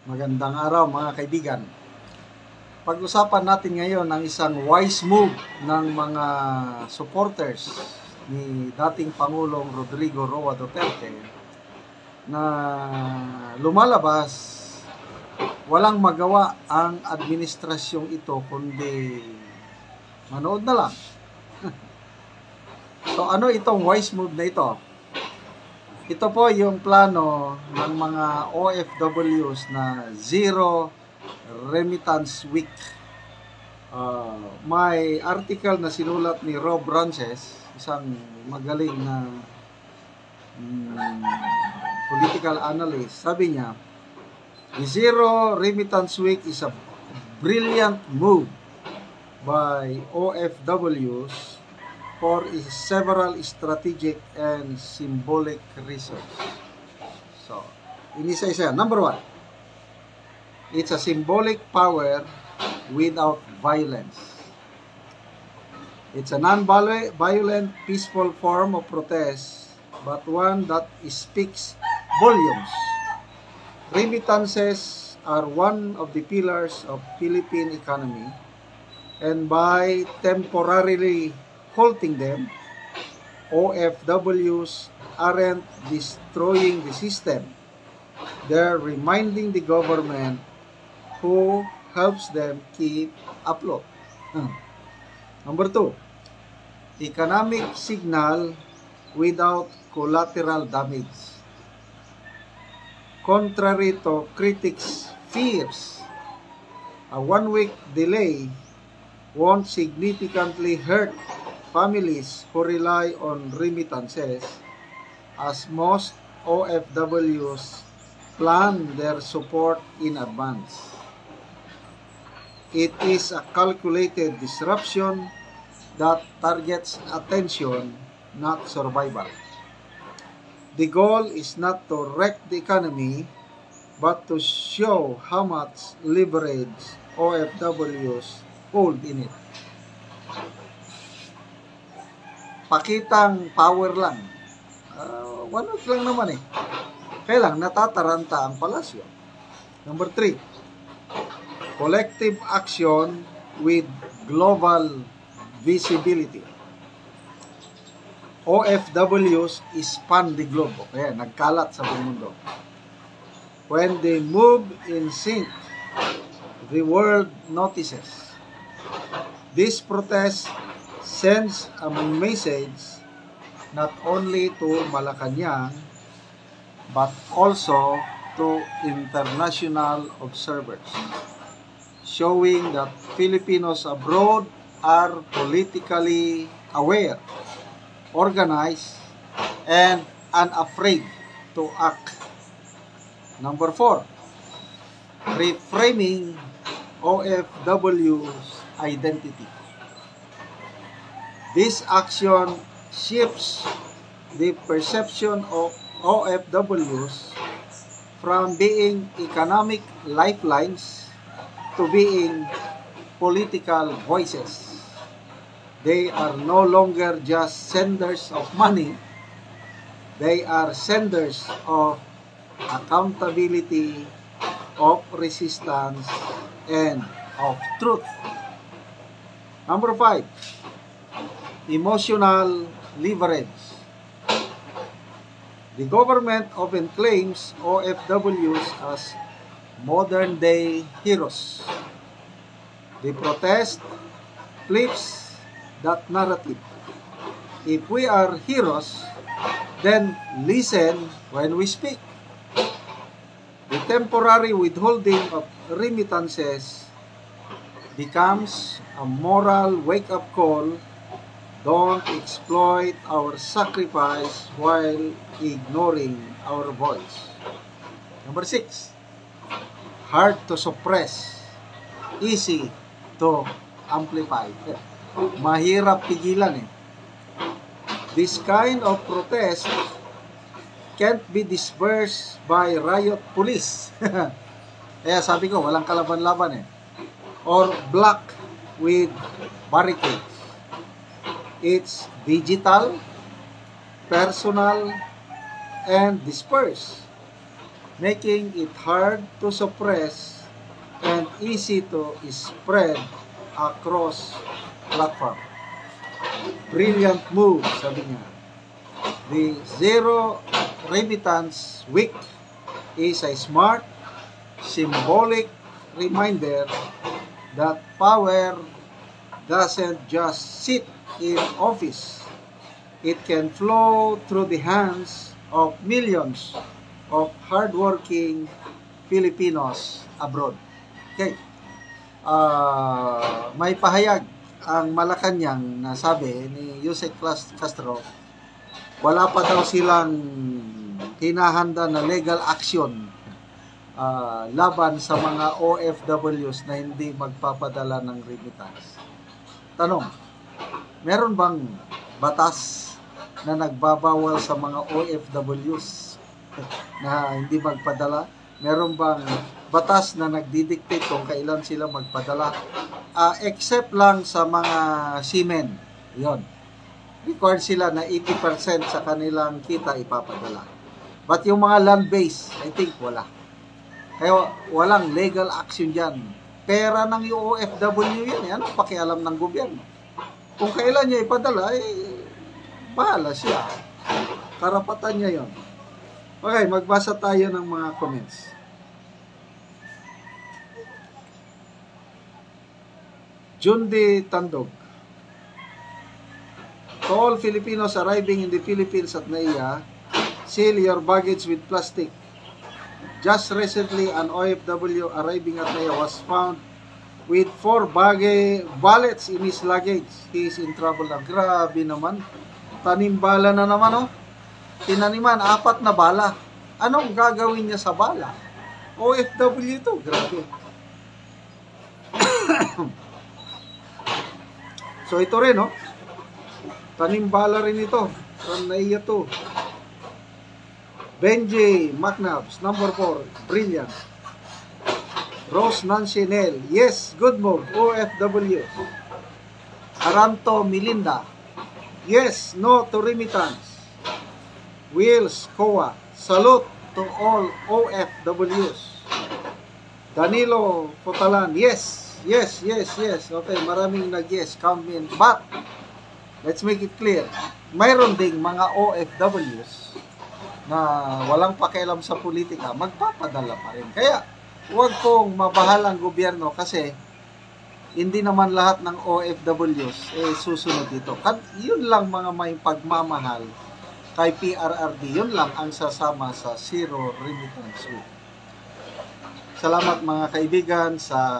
Magandang araw mga kaibigan. Pag-usapan natin ngayon ang isang wise move ng mga supporters ni dating Pangulong Rodrigo Roa Duterte na lumalabas, walang magawa ang administrasyong ito kundi manood na lang. So ano itong wise move na ito? Ito po yung plano ng mga OFWs na Zero Remittance Week. May article na sinulat ni Rob Rances, isang magaling na political analyst. Sabi niya, the Zero Remittance Week is a brilliant move by OFWs for several strategic and symbolic reasons. So, inisa-isa. Number one, it's a symbolic power without violence. It's a non-violent, peaceful form of protest, but one that speaks volumes. Remittances are one of the pillars of Philippine economy, and by temporarily halting them, OFWs aren't destroying the system. They're reminding the government who helps them keep afloat. Number two, economic signal without collateral damage. Contrary to critics' fears, a one-week delay won't significantly hurt families who rely on remittances, as most OFWs plan their support in advance. It is a calculated disruption that targets attention, not survival. The goal is not to wreck the economy, but to show how much leverage OFWs hold in it. Pakitang power lang. 1 week lang naman eh. Kaya lang natataranta ang palasyo. Number 3, collective action with global visibility. OFWs span the globe. Kaya nagkalat sa buong mundo. When they move in sync, the world notices. This protest sends a message not only to Malacanang but also to international observers, showing that Filipinos abroad are politically aware, organized, and unafraid to act. Number 4, reframing OFW's identity. This action shifts the perception of OFWs from being economic lifelines to being political voices. They are no longer just senders of money. They are senders of accountability, of resistance, and of truth. Number 5, emotional leverage. The government often claims OFWs as modern-day heroes. The protest flips that narrative. If we are heroes, then listen when we speak. The temporary withholding of remittances becomes a moral wake-up call. Don't exploit our sacrifice while ignoring our voice. Number 6, hard to suppress, easy to amplify. Mahirap pigilan eh. This kind of protest can't be dispersed by riot police. Kaya sabi ko, walang kalaban-laban eh. Or block with barricades. It's digital, personal, and dispersed. making it hard to suppress and easy to spread across platform. Brilliant move, sabi niya. The Zero Remittance Week is a smart, symbolic reminder that power doesn't just sit in office. It can flow through the hands of millions of hardworking Filipinos abroad. Okay. May pahayag ang Malacanang na sabi ni Yusek Castro, wala pa daw silang hinahanda na legal action laban sa mga OFWs na hindi magpapadala ng remittance. Tanong, meron bang batas na nagbabawal sa mga OFWs na hindi magpadala? Meron bang batas na nagdidictate kung kailan sila magpadala? Except lang sa mga seamen. Yon. Required sila na 80% sa kanilang kita ipapadala. But yung mga land-based, I think wala. Kaya walang legal action dyan. Pera ng OFW yan. Ano pakialam ng gobyerno? Kung kailan niya ipadala, bahala siya. Karapatan niya yon. Okay, magbasa tayo ng mga comments. Jundi Tandog. To all Filipinos arriving in the Philippines at NAIA, seal your baggage with plastic. Just recently, an OFW arriving at NAIA was found with 4 bullets in his luggage. He is in trouble na. Grabe naman. Tanimbala na naman, oh. Tinaniman, 4 na bala. Anong gagawin niya sa bala? OFW ito. Grabe. So, ito rin, oh. Tanimbala rin ito. From NAIA to. Benji McNabbs, number 4. Brilliant. Rose Nancy Nel. Yes, good move. OFW. Aranto Milinda. Yes, no to remittance. Wills Koa. Salute to all OFWs. Danilo Potalan. Yes. Yes, yes, yes. Okay, maraming nag-yes. Count me in. But, let's make it clear. Mayroon ding mga OFWs na walang pakialam sa politika, magpapadala pa rin. Kaya, huwag pong mabahal ang gobyerno kasi hindi naman lahat ng OFWs susunod dito. Yun lang mga may pagmamahal kay PRRD. Yun lang ang sasama sa Zero Remittance Week. Salamat mga kaibigan sa